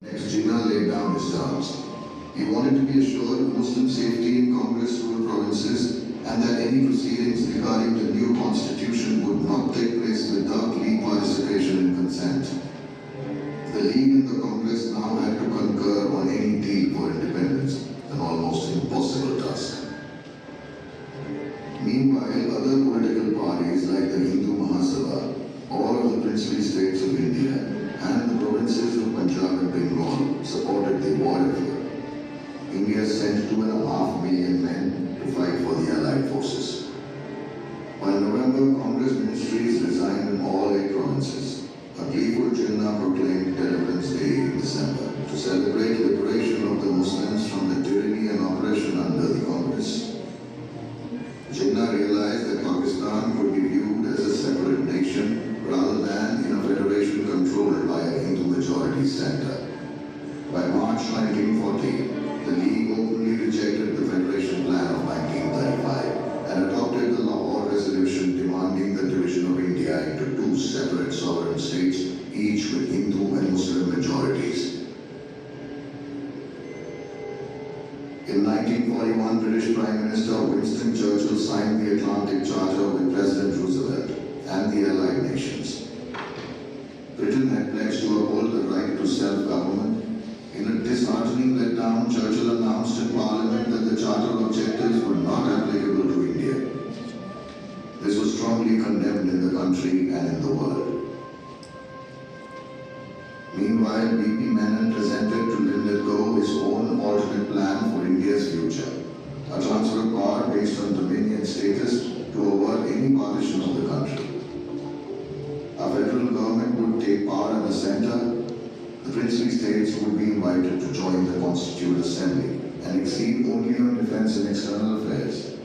Next, Jinnah laid down his terms. He wanted to be assured of Muslim safety in Congress-ruled provinces and that any proceedings regarding the new constitution would not take place without League participation and consent. The League and the Congress now had to concur on any deal for independence, an almost impossible task. Meanwhile, other political parties like the Hindu Mahasabha, all of the princely states of India, and the provinces of Punjab and Bengal supported the war effort. India sent 2.5 million men to fight for the Allied forces. By November, Congress ministries resigned in all 8 provinces. A gleeful Jinnah proclaimed Deliverance Day in December to celebrate liberation of the Muslims from the tyranny and oppression under the Congress. Jinnah realized that Pakistan could be viewed as a separate nation rather than in a federation controlled by a Hindu majority center. By March 1940, the League openly rejected the Federation Plan of 1935 and adopted the Lahore Resolution demanding the division of India into 2 separate sovereign states, each with Hindu and Muslim majorities. In 1941, British Prime Minister Winston Churchill signed the Atlantic Charter with President Roosevelt and the Allied nations. Britain had pledged to uphold the right to self-government. In a disheartening letdown, Churchill announced in Parliament that the Charter objectives were not applicable to India. This was strongly condemned in the country and in the world. Meanwhile, B.P. Menon presented to Linlithgow his own alternate plan for India's future, a transfer of power based on dominion status to avert any partition of the country. A federal government would take power in the center. The princely states would be invited to join the Constituent Assembly and accede only on defense and external affairs.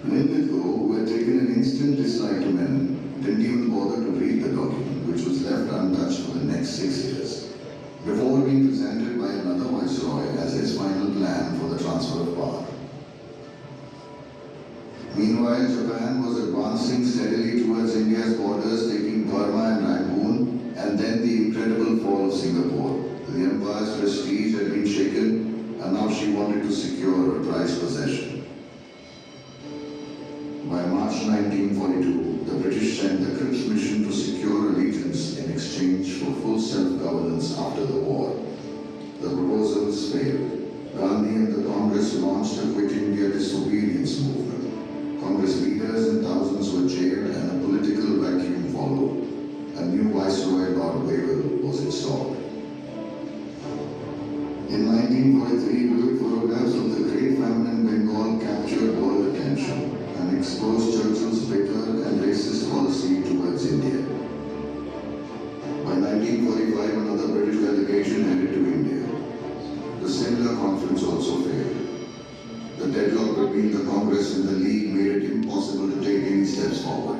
Linlithgow, who had taken an instant dislike to Menon, didn't even bother to read the document, which was left untouched for the next 6 years, before being presented by another viceroy as his final plan for the transfer of power. Meanwhile, Japan was advancing steadily towards India's borders, taking Burma and Rangoon, and then the incredible fall of Singapore. The empire's prestige had been shaken, and now she wanted to secure a prized possession. By March 1942, the British sent the Cripps mission to secure allegiance in exchange for full self-governance after the war. The proposals failed. Gandhi and the Congress launched a Quit India disobedience movement. Congress leaders and thousands were jailed and a political vacuum followed. A new Viceroy, Lord Wavell, was installed. In 1943, vivid photographs of the Great Famine in Bengal captured world attention and exposed Churchill's bitter and racist policy towards India. By 1945, another British delegation headed to India. The Simla conference also failed. The deadlock between the Congress and the League made it impossible to take any steps forward.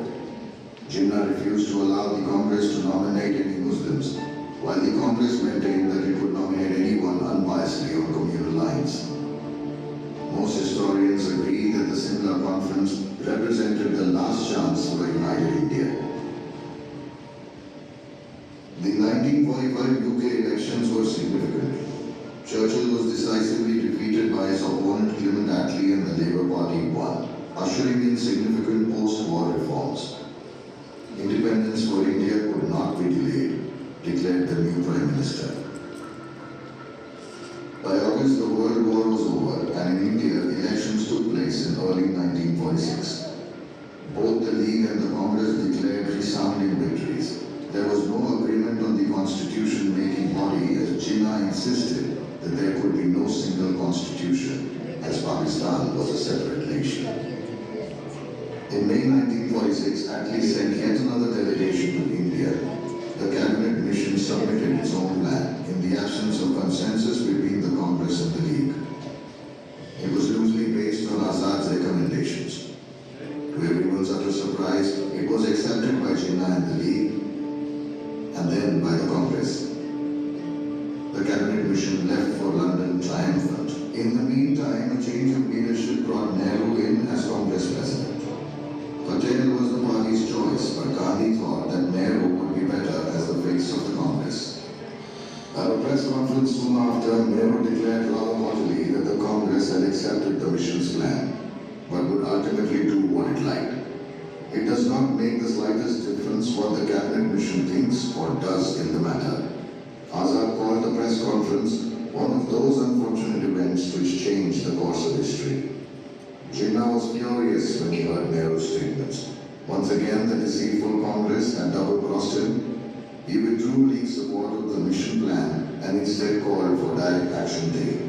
Jinnah refused to allow the Congress to nominate any Muslims, while the Congress maintained that it would nominate anyone unbiasedly on communal lines. Most historians agree that the Simla conference represented the last chance for a united India. The 1945 UK elections were significant. Churchill was decisively defeated by his opponent Clement Attlee and the Labour Party won, ushering in significant post-war reforms. Independence for India could not be delayed, declared the new Prime Minister. By August, the World War was over, and in India, elections took place in early 1946. Both the League and the Congress declared resounding victories. There was no agreement on the constitution-making body as Jinnah insisted that there could be no single constitution, as Pakistan was a separate nation. In May 1946, Attlee sent yet another delegation to India. The cabinet mission submitted its own plan in the absence of consensus between the Congress and the League. It was loosely based on Azad's recommendations. To everyone's utter surprise, it was accepted by Jinnah and the League, and then by the Congress. The cabinet mission left for London triumphant. In the meantime, a change of leadership brought Nehru in as Congress president. Patel was the party's choice, but Gandhi thought that Nehru would be better as the face of the Congress. At a press conference ultimately do what it liked. It does not make the slightest difference what the cabinet mission thinks or does in the matter. Azad called the press conference one of those unfortunate events which changed the course of history. Jinnah was furious when he heard Nehru's statements. Once again, the deceitful Congress had double-crossed him. He withdrew league support of the mission plan and instead called for Direct Action Day.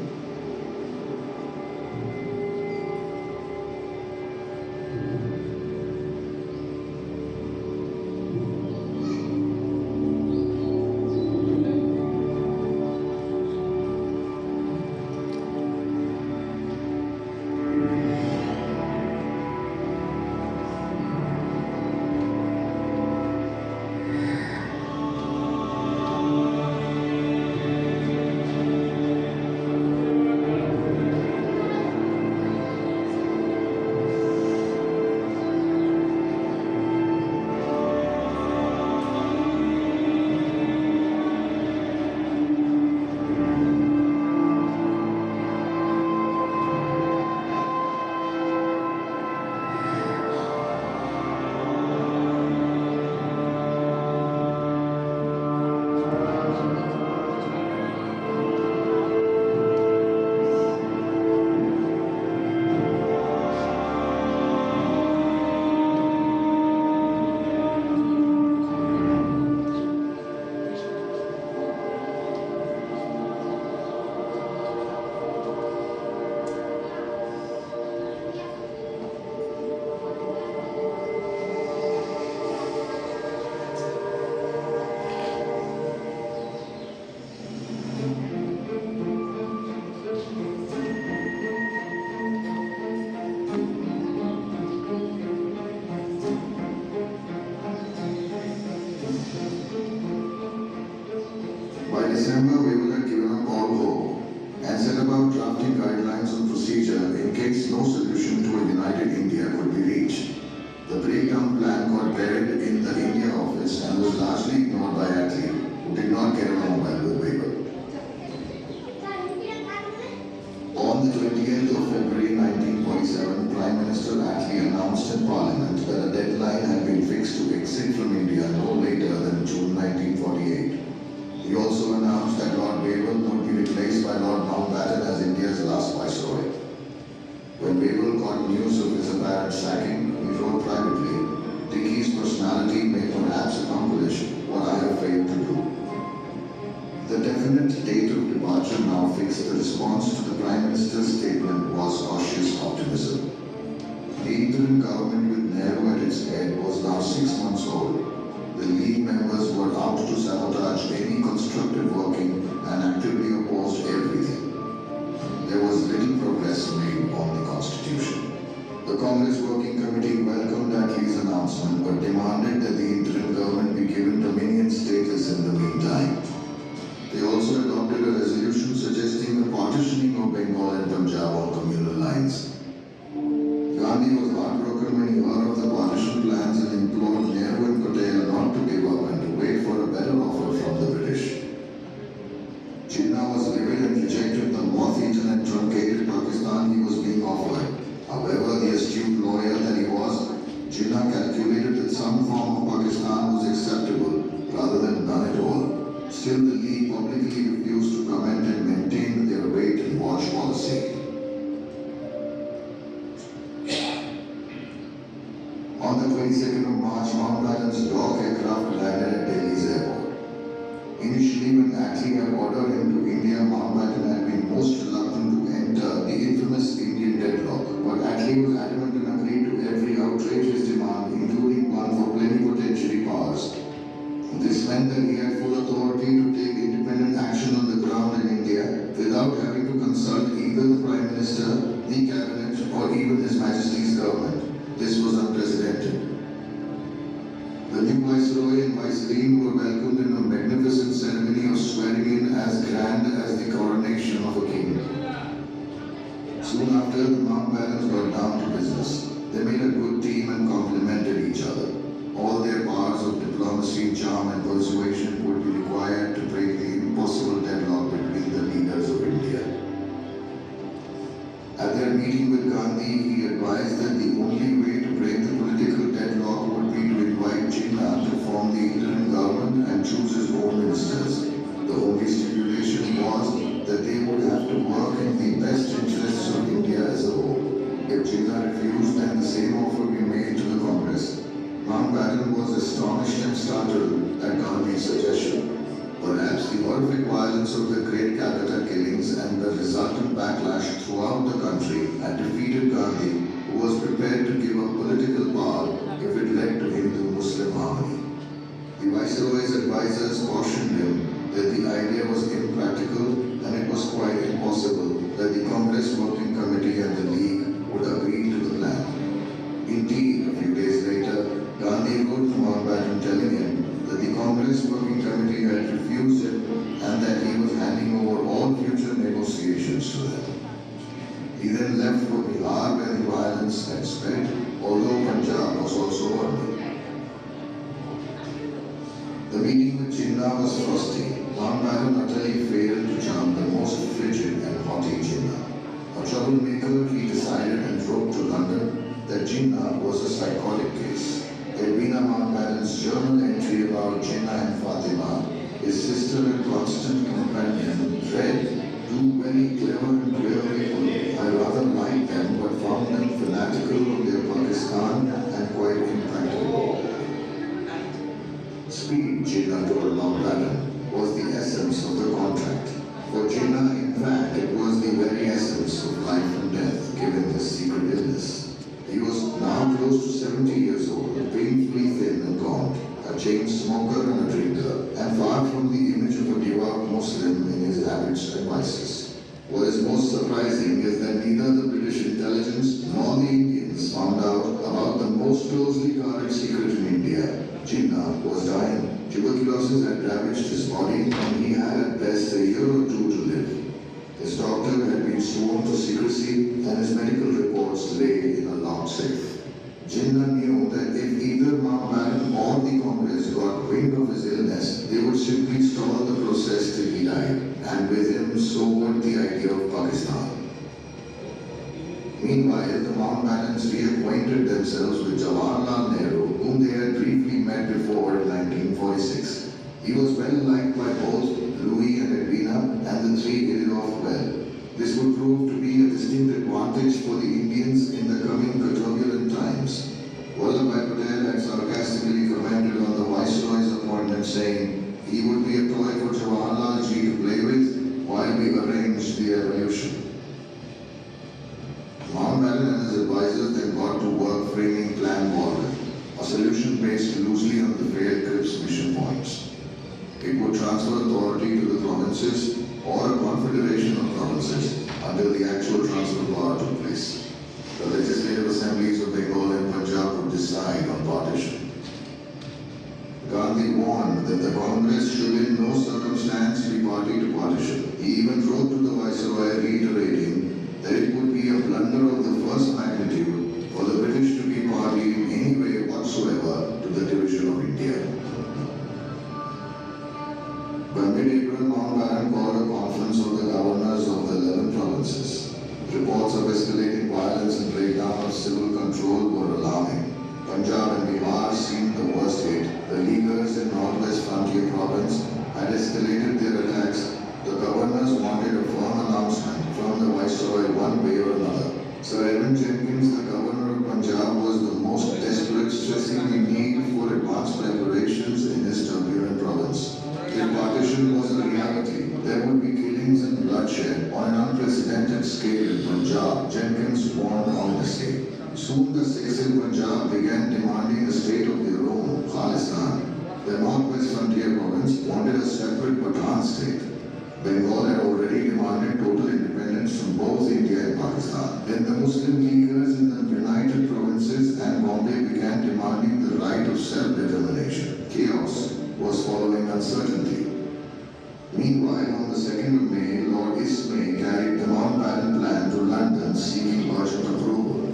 By December, we had given up all hope and set about drafting guidelines on procedure in case no solution to a united India could be reached. The breakdown plan got buried in the India office and was largely ignored by Attlee, who did not get along well with Weber. On the 20th of February 1947, Prime Minister Attlee announced in Parliament that a deadline had been fixed to exit from India no later than June 1948. He also announced that Lord Wavell would be replaced by Lord Mountbatten as India's last viceroy. When Wavell got news of his apparent sacking, he wrote privately, "Dickie's personality may perhaps accomplish what I have failed to do." The definite date of departure now fixed, the response to the Prime Minister's statement was cautious optimism. The interim government with Nehru at its head was now 6 months old. The League members were out to sabotage any constructive working and actively opposed everything. There was little progress made on the Constitution. The Congress Working Committee welcomed Attlee's announcement but demanded that the interim government be given dominion status in the meantime. They also adopted a resolution suggesting the partitioning of Bengal and Punjab on communal lines. Gandhi was heartbroken when he heard of the partition plans and implored Nehru and Patel not to give up and to wait for a better offer from the British. Jinnah was livid and rejected the moth-eaten and truncated Pakistan he was being offered. However, the astute lawyer that he was, Jinnah calculated that some form of Pakistan was acceptable rather than none at all. Still, the League publicly refused to comment and maintained their wait-and-watch policy. On the 22nd of March, Mountbatten's Dock aircraft landed at Delhi's airport. Initially, when Attlee had ordered him to India, Mountbatten had been most reluctant to enter the infamous Indian deadlock, but Attlee was adamant and agreed to every outrageous demand, including one for plenipotentiary powers. This meant that he had full authority to take independent action on the ground in India without having to consult either the Prime Minister, the Cabinet, or even His Majesty's government. This was unprecedented. The new Viceroy and Vicereine were welcomed in a magnificent ceremony of swearing in as grand as the coronation of a king. Soon after, the Mountbattens got down to business. They made a good team and complemented each other. All their powers of diplomacy, charm and persuasion would be required to break the impossible deadlock between the leaders of India. At their After meeting with Gandhi, he advised that the only way to break the political deadlock would be to invite Jinnah to form the interim government and choose his own ministers. The only stipulation was that they would have to work in the best interests of India as a whole. If Jinnah refused, then the same offer would be made to the Congress. Mountbatten was astonished and startled at Gandhi's suggestion. Perhaps the horrific violence of the great Calcutta killings and the resultant backlash throughout the country had defeated Gandhi, who was prepared to give up political power if it led to Hindu-Muslim harmony. The Viceroy's advisors cautioned him that the idea was impractical and it was quite impossible that the Congress Working Committee and the League would agree to the plan. Indeed, a few days later, Gandhi wrote to Mountbatten telling him that the Congress Working Committee had refused him and that he was handing over all future negotiations to them. He then left for Bihar where the violence had spread, although Punjab was also burning. The meeting with Jinnah was frosty. Mountbatten utterly failed to charm the most frigid and haughty Jinnah. A troublemaker, he decided and wrote to London that Jinnah was a psychotic case. Edwina Mountbatten's journal entry about Jinnah and Fatima, his sister and constant companion, read, "Do very clever and queer people. I rather liked them but found them fanatical on their Pakistan and quite impractical." Speed, Jinnah told Mountbatten, was the essence of the contract. For Jinnah, in fact, it was the very essence of life and death, given his secret illness. He was now close to 70 years old, painfully thin and gaunt, a chain smoker and a drinker, and far from the image of a devout Muslim in his habits and vices. What is most surprising is that neither the British intelligence nor the Indians found out about the most closely guarded secret in India. Jinnah was dying. Tuberculosis had ravaged his body and he had at best a year or two to live. His doctor had been sworn to secrecy and his medical reports lay in a locked safe. Jinnah knew that if either Mountbatten or the Congress got wind of his illness, they would simply stall the process till he died, and with him so would the idea of Pakistan. Meanwhile, the Mountbattens reacquainted themselves with Jawaharlal Nehru, whom they had briefly met before in 1946. He was well liked by both Louis and Edwina, and the three hit it off well. This would prove to be a distinct advantage for the Indians in the coming turbulent times. Vallabhbhai Patel had sarcastically commented on the Viceroy's appointment, saying he would be a toy for Jawaharlal ji to play with while we arranged the revolution. Mountbatten and his advisors then got to work framing Plan Morgan, a solution based loosely on the failed Cripps mission points. It would transfer authority to the provinces or a confederation of provinces until the actual transfer power took place. The legislative assemblies of Bengal and Punjab would decide on partition. Gandhi warned that the Congress should in no circumstance be party to partition. He even wrote to the Viceroy reiterating that it would be a blunder of the first magnitude for the British to be party in any way whatsoever to the division of India. By mid-April, Mountbatten called a conference of the governors of the 11 provinces. Reports of escalating violence and breakdown of civil control were alarming. Punjab and Bihar seemed the worst hit. The Leaguers in Northwest Frontier Province had escalated their attacks. The governors wanted a firm announcement from the Viceroy one way or another. Sir Edwin Jenkins, the governor of Punjab, was the most desperate, stressing the need for advanced preparations in this turbulent province. If partition was a reality, there would be killings and bloodshed on an unprecedented scale in Punjab, Jenkins warned ominously. Soon the Sikhs in Punjab began demanding a state of their own, Khalistan. The Northwest Frontier Province wanted a separate Pathan state. Bengal had already demanded total independence from both India and Pakistan. Then the Muslim leaders in the United Provinces and Bombay began demanding the right of self-determination. Chaos was following uncertainty. Meanwhile, on the 2nd of May, Lord Ismay carried the Mountbatten plan to London seeking urgent approval.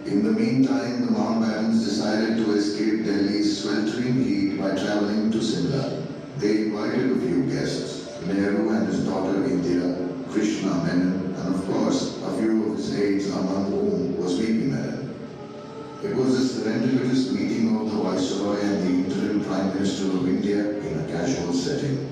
In the meantime, the Mountbattens decided to escape Delhi's sweltering heat by traveling to Simla. They invited a few guests, Nehru and his daughter India, Krishna Menon, and of course, a few of his aides, among whom was V.P. Menon. It was a serendipitous meeting of the Viceroy and the interim Prime Minister of India in a casual setting.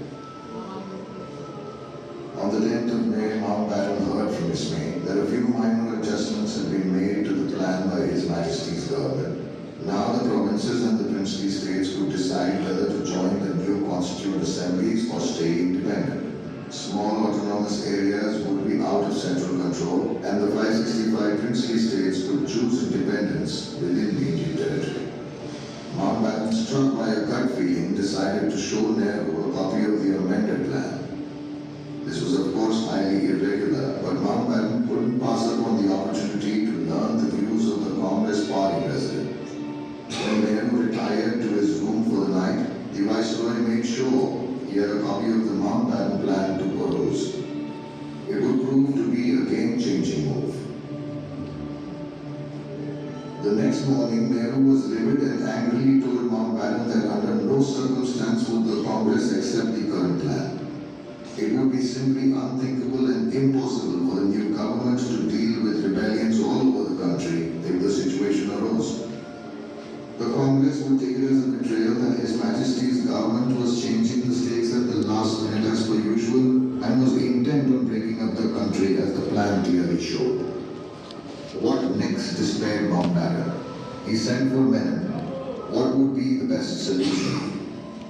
On the 10th of May, Mountbatten heard from his mate that a few minor adjustments had been made to the plan by His Majesty's government. Now the provinces and the princely states could decide whether to join the new constituent assemblies or stay independent. Small autonomous areas would be out of central control, and the 565 princely states could choose independence within the Indian territory. Mountbatten, struck by a gut feeling, decided to show Nehru a copy of the amended plan. This was of course highly irregular, but Mountbatten couldn't pass upon the opportunity to learn the views of the Congress party president. When Nehru retired to his room for the night, the Viceroy made sure he had a copy of the Mountbatten plan to peruse. It would prove to be a game-changing move. The next morning, Nehru was livid and angrily told Mountbatten that under no circumstance would the Congress accept the current plan. It would be simply unthinkable and impossible for the new government to deal with rebellions all over the country if the situation arose. The Congress would take it as a betrayal that His Majesty's government was changing the stakes at the last minute as per usual and was intent on breaking up the country as the plan clearly showed. What next, despaired Mountbatten? He sent for Menon. What would be the best solution?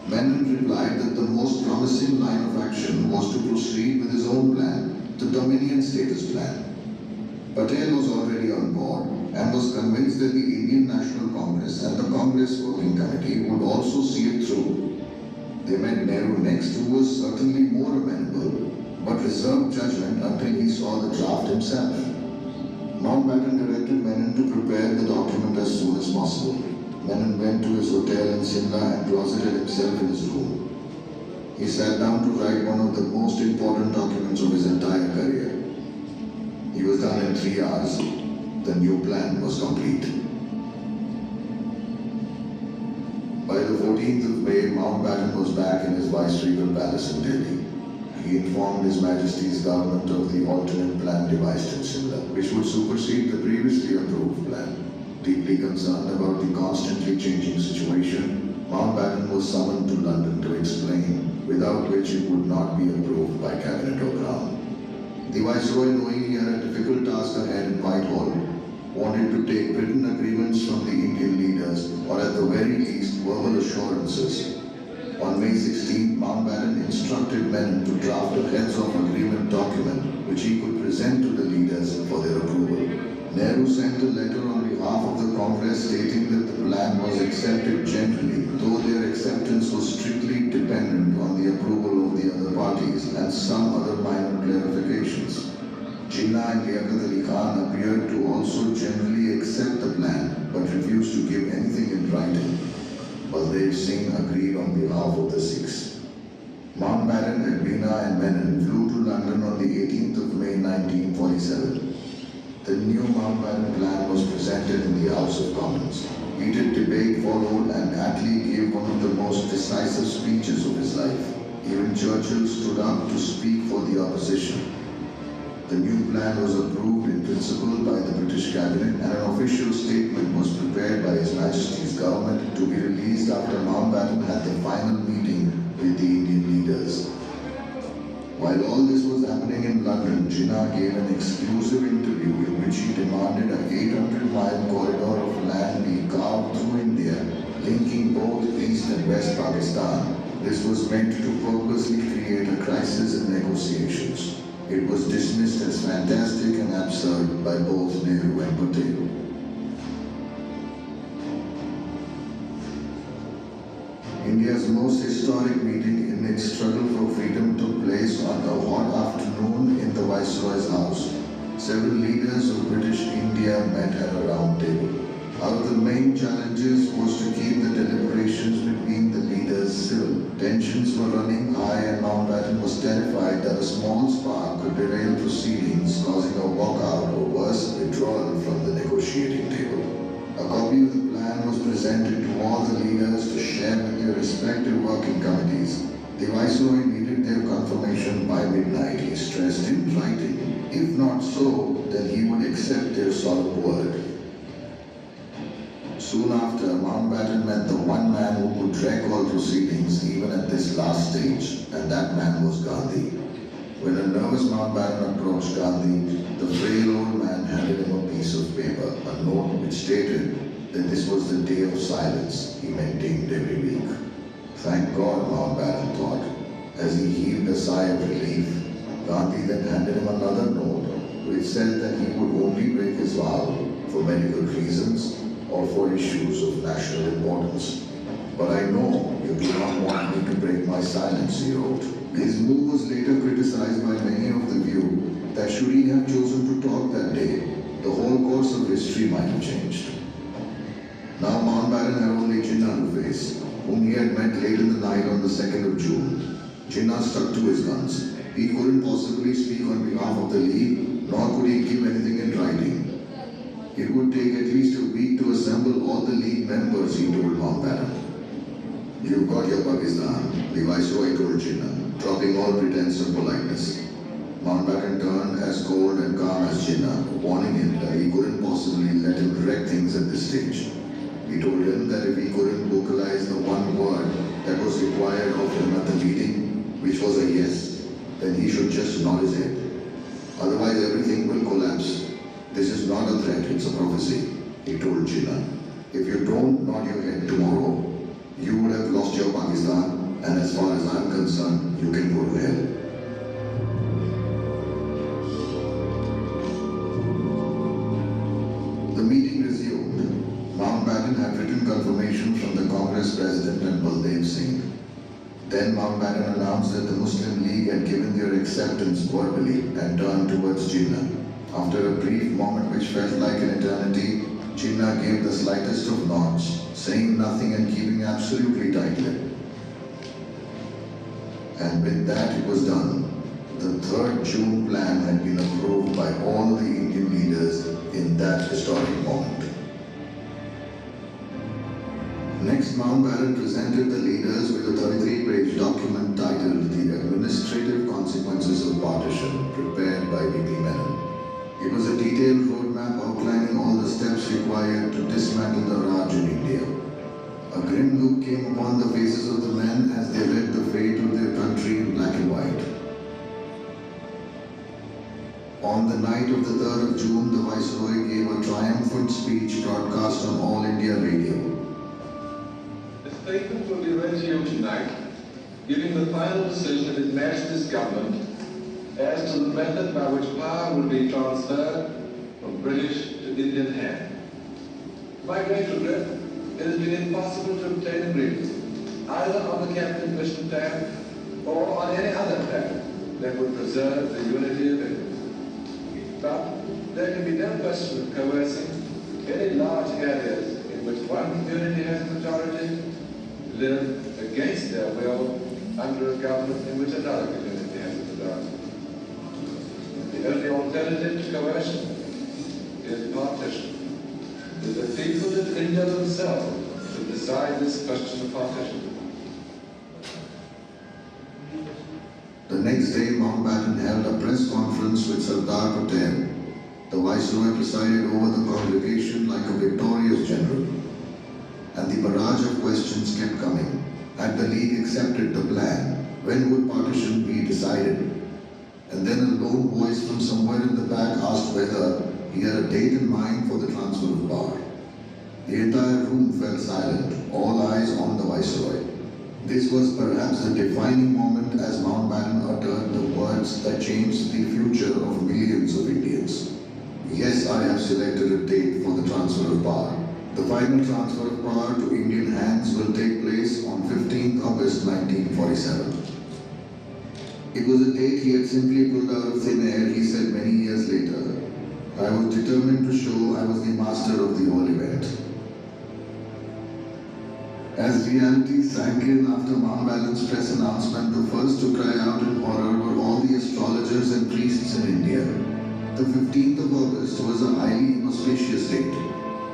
Menon replied that the most promising line of action was to proceed with his own plan, the Dominion Status Plan. Patel was already on board and was convinced that the Indian National Congress and the Congress Working Committee would also see it through. They met Nehru next, who was certainly more amenable, but reserved judgment until he saw the draft himself. Mountbatten directed Menon to prepare the document as soon as possible. Menon went to his hotel in Simla and closeted himself in his room. He sat down to write one of the most important documents of his entire career. He was done in 3 hours. The new plan was complete. By the 14th of May, Mountbatten was back in his viceregal palace in Delhi. He informed His Majesty's government of the alternate plan devised in Simla, which would supersede the previously approved plan. Deeply concerned about the constantly changing situation, Mountbatten was summoned to London to explain, without which it would not be approved by Cabinet or Crown. The Viceroy, knowing he had a difficult task ahead in Whitehall, wanted to take written agreements from the Indian leaders, or at the very least verbal assurances. On May 16, Mountbatten instructed Menon to draft a heads-off agreement document which he could present to the leaders for their approval. Nehru sent a letter on behalf of the Congress stating that the plan was accepted generally, though their acceptance was strictly dependent on the approval of the other parties and some other minor clarifications. Jinnah and Liaquat Ali Khan appeared to also generally accept the plan, but refused to give anything in writing. Baldev Singh agreed on behalf of the Sikhs. Mountbatten, Edwina and Menon flew to London on the 18th of May 1947. The new Mountbatten plan was presented in the House of Commons. Heated debate followed and Attlee gave one of the most decisive speeches of his life. Even Churchill stood up to speak for the opposition. The new plan was approved in principle by the British Cabinet and an official statement was prepared by His Majesty's government to be released after Mountbatten had the final meeting with the Indian leaders. While all this was happening in London, Jinnah gave an exclusive interview in which he demanded a 800-mile corridor of land be carved through India, linking both East and West Pakistan. This was meant to purposely create a crisis in negotiations. It was dismissed as fantastic and absurd by both Nehru and Patel. India's most historic meeting in its struggle for freedom took place on a hot afternoon in the Viceroy's house. Several leaders of British India met at a round table. One of the main challenges was to keep the deliberations between the leaders civil. Tensions were running high and Mountbatten was terrified that a small spark could derail proceedings, causing a walkout or worse, withdrawal from the negotiating table. A copy of the plan was presented to all the leaders to share with their respective working committees. The Viceroy needed needed their confirmation by midnight, he stressed in writing. If not so, then he would accept their solemn word. Soon after, Mountbatten met the one man who could wreck all proceedings even at this last stage, and that man was Gandhi. When a nervous Mountbatten approached Gandhi, the frail old man handed him a piece of paper, a note which stated that this was the day of silence he maintained every week. Thank God, Mountbatten thought. As he heaved a sigh of relief, Gandhi then handed him another note which said that he would only break his vow for medical reasons or for issues of national importance. But I know you do not want me to break my silence, he wrote. His move was later criticized by many of the view that should he have chosen to talk that day, the whole course of history might have changed. Now Mountbatten had only Jinnah to face, whom he had met late in the night on the 2nd of June. Jinnah stuck to his guns. He couldn't possibly speak on behalf of the League, nor could he give anything in writing. It would take at least a week to assemble all the League members, he told Mountbatten. You've got your Pakistan, the Viceroy told Jinnah, dropping all pretense of politeness. Mountbatten turned as cold and calm as Jinnah, warning him that he couldn't possibly let him wreck things at this stage. He told him that if he couldn't vocalize the one word that was required of him at the meeting, which was a yes, then he should just nod his head. Otherwise everything will collapse. This is not a threat, it's a prophecy, he told Jinnah. If you don't nod your head tomorrow, you would have lost your Pakistan, and as far as I'm concerned, you can go to hell. The meeting resumed. Mountbatten had written confirmation from the Congress President and Baldev Singh. Then Mountbatten announced that the Muslim League had given their acceptance verbally and turned towards Jinnah. After a brief moment which felt like an eternity, Jinnah gave the slightest of nods, saying nothing and keeping absolutely tight-lipped. And with that it was done. The 3rd June plan had been approved by all the Indian leaders in that historic moment. Next, Mountbatten presented the leaders with a 33-page document titled The Administrative Consequences of Partition, prepared by V.P. Menon. It was a detailed roadmap outlining all the steps required to dismantle the Raj in India. A grim look came upon the faces of the men as they read the fate of their country in black and white. On the night of the 3rd of June, the Viceroy gave a triumphant speech broadcast on All India Radio. The statement will be read to you tonight, giving the final decision of His Majesty's Government as to the method by which power will be transferred from British to Indian hand. My great regret, it has been impossible to obtain agreement, either on the cabinet mission plan or on any other plan that would preserve the unity of India. But there can be no question of coercing any large areas in which one community has a majority to live against their will under a government in which another community has a majority. The only alternative to coercion is partition. It is the people of India themselves who decide this question of partition. The next day, Mountbatten held a press conference with Sardar Patel. The Viceroy presided over the congregation like a victorious general. And the barrage of questions kept coming. Had the League accepted the plan? When would partition be decided? And then a lone voice from somewhere in the back asked whether he had a date in mind for the transfer of power. The entire room fell silent, all eyes on the Viceroy. This was perhaps the defining moment as Mountbatten uttered the words that changed the future of millions of Indians. Yes, I have selected a date for the transfer of power. The final transfer of power to Indian hands will take place on 15th August 1947. It was a date he had simply pulled out of thin air, he said many years later. I was determined to show I was the master of the whole event. As reality sank in after Mountbatten's press announcement, the first to cry out in horror were all the astrologers and priests in India. The 15th of August was a highly inauspicious date.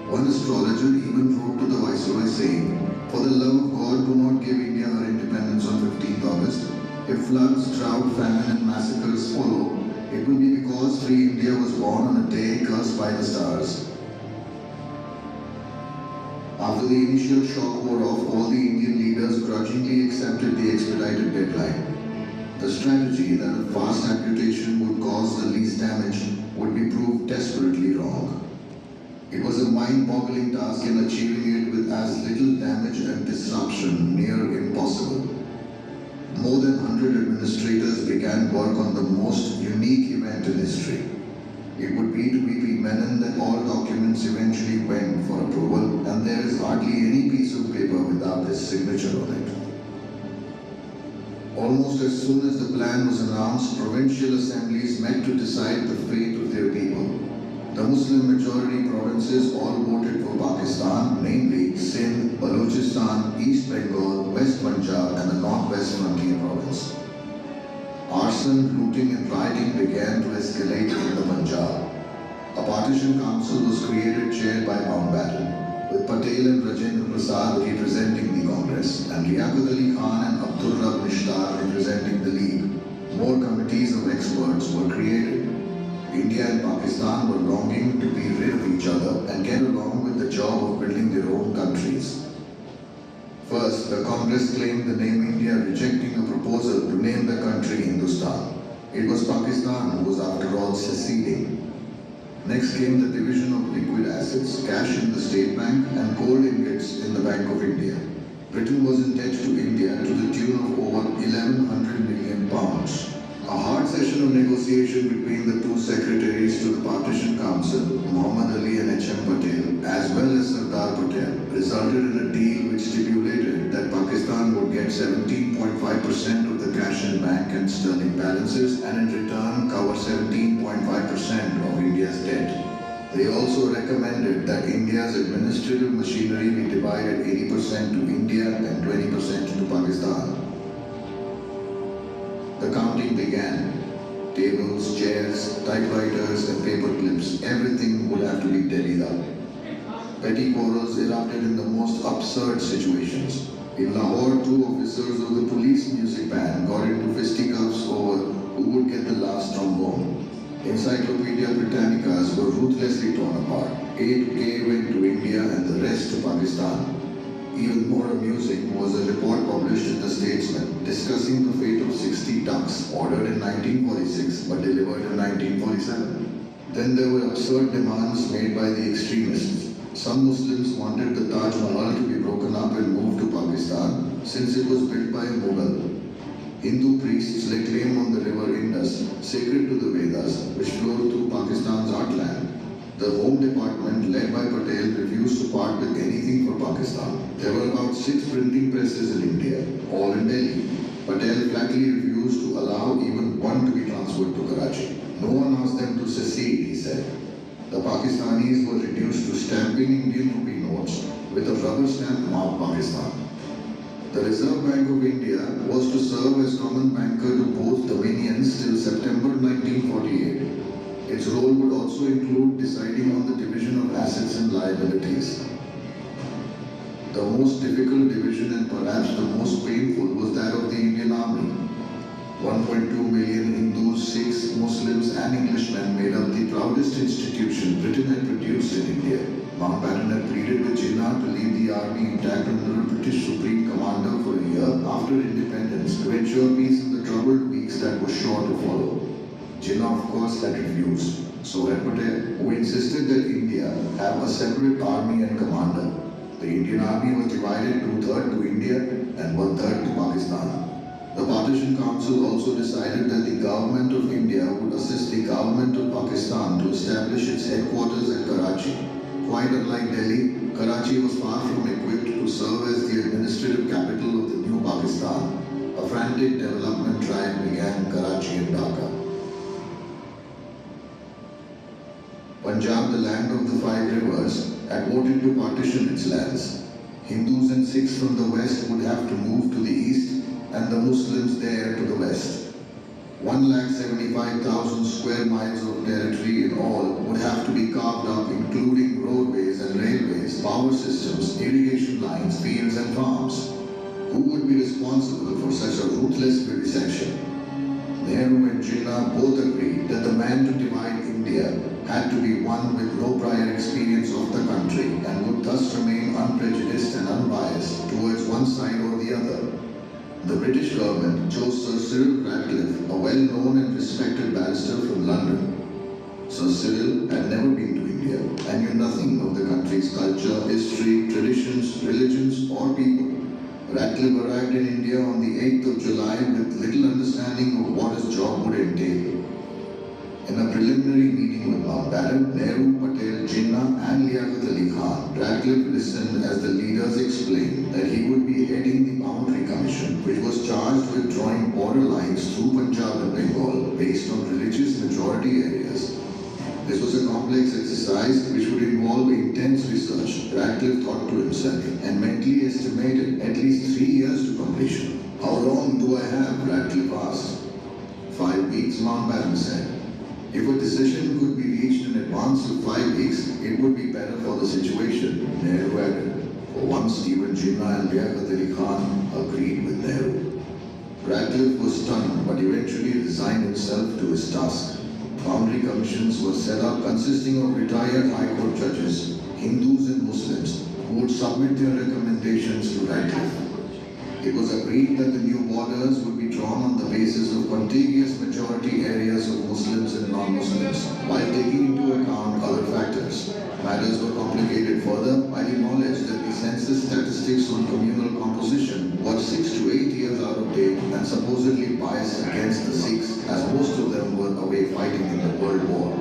One astrologer even wrote to the Viceroy saying, "For the love of God, do not give India her independence on 15th August. If floods, drought, famine and massacres follow, it will be because free India was born on a day cursed by the stars. After the initial shock wore off, all the Indian leaders grudgingly accepted the expedited deadline. The strategy that a fast amputation would cause the least damage would be proved desperately wrong. It was a mind-boggling task, and achieving it with as little damage and disruption near impossible. More than 100 administrators began work on the most unique event in history. It would be to BP Menon that all documents eventually went for approval, and there is hardly any piece of paper without his signature on it. Almost as soon as the plan was announced, provincial assemblies met to decide the fate of their people. The Muslim majority provinces all voted for Pakistan, namely Sindh, Balochistan, East Bengal, West Punjab and the Northwest Frontier province. Arson, looting and rioting began to escalate in the Punjab. A partition council was created chaired by Mountbatten, with Patel and Rajendra Prasad representing the Congress and Liaquat Ali Khan and Abdul Rab Nishtar representing the League. More committees of experts were created. India and Pakistan were longing to be rid of each other and get along with the job of building their own countries. First, the Congress claimed the name India, rejecting a proposal to name the country Hindustan. It was Pakistan who was after all seceding. Next came the division of liquid assets, cash in the State Bank and gold ingots in the Bank of India. Britain was in debt to India to the tune of over 1,100 million pounds. A hard session of negotiation between the two secretaries to the Partition Council, Muhammad Ali and H.M. Patel, as well as Sardar Patel, resulted in a deal which stipulated that Pakistan would get 17.5% of the cash in bank and sterling balances and in return cover 17.5% of India's debt. They also recommended that India's administrative machinery be divided 80% to India and 20% to Pakistan. The counting began. Tables, chairs, typewriters and paper clips, everything would have to be tallied up. Petty quarrels erupted in the most absurd situations. In Lahore, two officers of the police music band got into fisticuffs over who would get the last trombone. Encyclopedia Britannicas were ruthlessly torn apart. 8K went to India and the rest to Pakistan. Even more amusing was a report published in The Statesman discussing the fate of 60 ducks ordered in 1946 but delivered in 1947. Then there were absurd demands made by the extremists. Some Muslims wanted the Taj Mahal to be broken up and moved to Pakistan since it was built by a Mughal. Hindu priests lay claim on the river Indus, sacred to the Vedas, which flowed through Pakistan's heartland. The Home Department, led by Patel, refused to part with anything for Pakistan. There were about 6 printing presses in India, all in Delhi. Patel flatly refused to allow even one to be transferred to Karachi. No one asked them to secede, he said. The Pakistanis were reduced to stamping Indian rupee notes with a rubber stamp marked Pakistan. The Reserve Bank of India was to serve as common banker to both dominions till September 1948. Its role would also include deciding on the division of assets and liabilities. The most difficult division and perhaps the most painful was that of the Indian Army. 1.2 million Hindus, Sikhs, Muslims and Englishmen made up the proudest institution Britain had produced in India. Mountbatten had pleaded with Jinnah to leave the army intact under a British Supreme Commander for a year after independence to ensure peace in the troubled weeks that were sure to follow. Jinnah, of course, had refused. So had Patel, who insisted that India have a separate army and commander. The Indian army was divided 2/3 to India and 1/3 to Pakistan. The Partition Council also decided that the government of India would assist the government of Pakistan to establish its headquarters at Karachi. Quite unlike Delhi, Karachi was far from equipped to serve as the administrative capital of the new Pakistan. A frantic development drive began in Karachi and Dhaka. Punjab, the land of the 5 rivers, had voted to partition its lands. Hindus and Sikhs from the west would have to move to the east and the Muslims there to the west. 175,000 square miles of territory in all would have to be carved up, including roadways and railways, power systems, irrigation lines, fields and farms. Who would be responsible responsible for such a ruthless vivisection. Nehru and Jinnah both agreed that the man to divide India had to be one with no prior experience of the country and would thus remain unprejudiced and unbiased towards one side or the other. The British government chose Sir Cyril Ratcliffe, a well-known and respected barrister from London. Sir Cyril had never been to India and knew nothing of the country's culture, history, traditions, religions, or people. Ratcliffe arrived in India on the 8th of July with little understanding of what his job would entail. In a preliminary meeting with Mountbatten, Nehru, Patel, Jinnah and Liaquat Ali Khan, Ratcliffe listened as the leaders explained that he would be heading the Boundary Commission, which was charged with drawing border lines through Punjab and Bengal based on religious majority areas. This was a complex exercise which would involve intense research, Ratcliffe thought to himself, and mentally estimated at least 3 years to completion. How long do I have? Ratcliffe asked. 5 weeks, Mountbatten said. If a decision could be reached in advance of 5 weeks, it would be better for the situation, Nehru added. For once, even Jinnah and Liaquat Ali Khan agreed with Nehru. Ratcliffe was stunned, but eventually resigned himself to his task. Boundary commissions were set up consisting of retired High Court judges, Hindus and Muslims, who would submit their recommendations to Ratcliffe. It was agreed that the new borders would be drawn on the basis of contiguous majority areas of Muslims and non-Muslims, while taking into account other factors. Matters were complicated further by the knowledge that the census statistics on communal composition were 6 to 8 years out of date and supposedly biased against the Sikhs, as most of them were away fighting in the World War.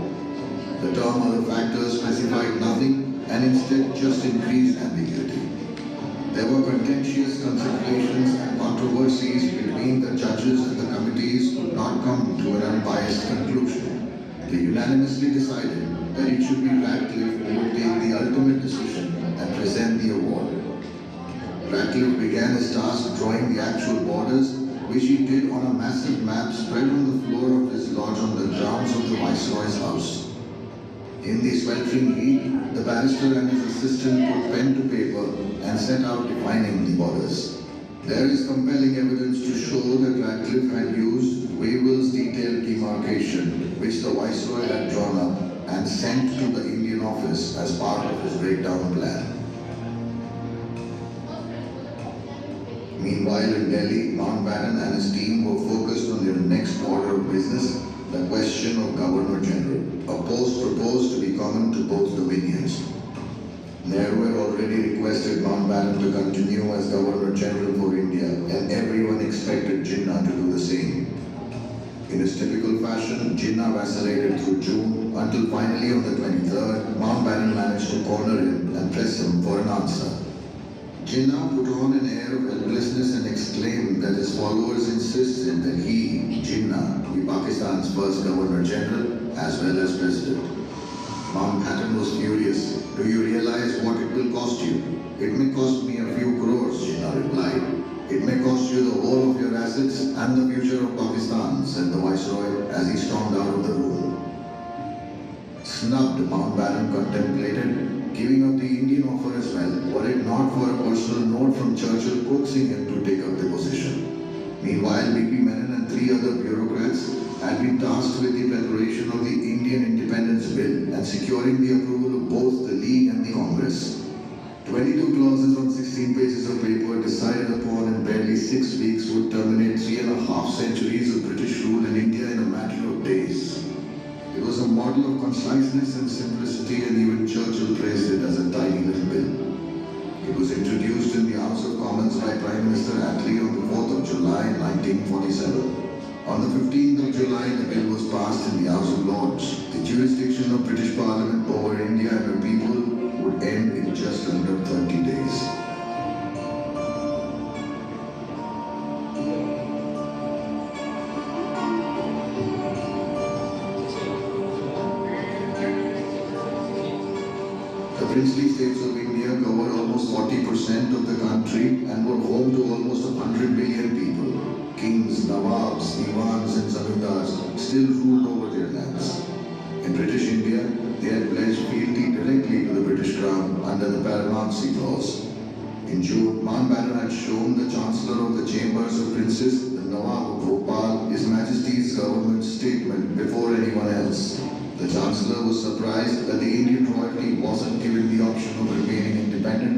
The term other factors specified nothing and instead just increased ambiguity. There were contentious considerations and controversies between the judges and the committees could not come to an unbiased conclusion. They unanimously decided that it should be Ratcliffe who would take the ultimate decision and present the award. Ratcliffe began his task drawing the actual borders, which he did on a massive map spread on the floor of his lodge on the grounds of the Viceroy's house. In the sweltering heat, the barrister and his assistant put pen to paper and set out defining the borders. There is compelling evidence to show that Ratcliffe had used Wavell's detailed demarcation, which the Viceroy had drawn up and sent to the Indian office as part of his breakdown plan. Meanwhile, in Delhi, Mountbatten and his team were focused on their next order of business, the question of Governor General, a post proposed to be common to both dominions. Nehru had already requested Mountbatten to continue as Governor General for India, and everyone expected Jinnah to do the same. In his typical fashion, Jinnah vacillated through June until finally on the 23rd, Mountbatten managed to corner him and press him for an answer. Jinnah put on an air of helplessness and exclaimed that his followers insisted that he, Jinnah, be Pakistan's first Governor General as well as President. Mountbatten was furious. Do you realize what it will cost you? It may cost me a few crores, Jinnah replied. It may cost you the whole of your assets and the future of Pakistan, said the Viceroy as he stormed out of the room. Snubbed, Mountbatten contemplated giving up the Indian offer as well, were it not for a personal note from Churchill coaxing him to take up the position. Meanwhile, B.P. Menon and 3 other bureaucrats had been tasked with the preparation of the Indian Independence Bill and securing the approval of both the League and the Congress. 22 clauses on 16 pages of paper decided upon in barely 6 weeks would terminate 3.5 centuries of British rule in India in a matter of days. It was a model of conciseness and simplicity, and even Churchill praised it as a tidy little bill. It was introduced in the House of Commons by Prime Minister Attlee on the 4th of July 1947. On the 15th of July, the bill was passed in the House of Lords. The jurisdiction of British Parliament over India and her people would end in just under 30 days. The princely states of India cover almost 40% of the country and were home to almost 100 million people. Kings, Nawabs, Diwans and Zamindars still ruled over their lands. In British India, they had pledged fealty directly to the British Crown under the paramountcy clause. In June, Mountbatten had shown the Chancellor of the chambers of princes, the Nawab of Bhopal, His Majesty's government statement before anyone else. The Chancellor was surprised that the Indian royalty wasn't given the option of remaining independent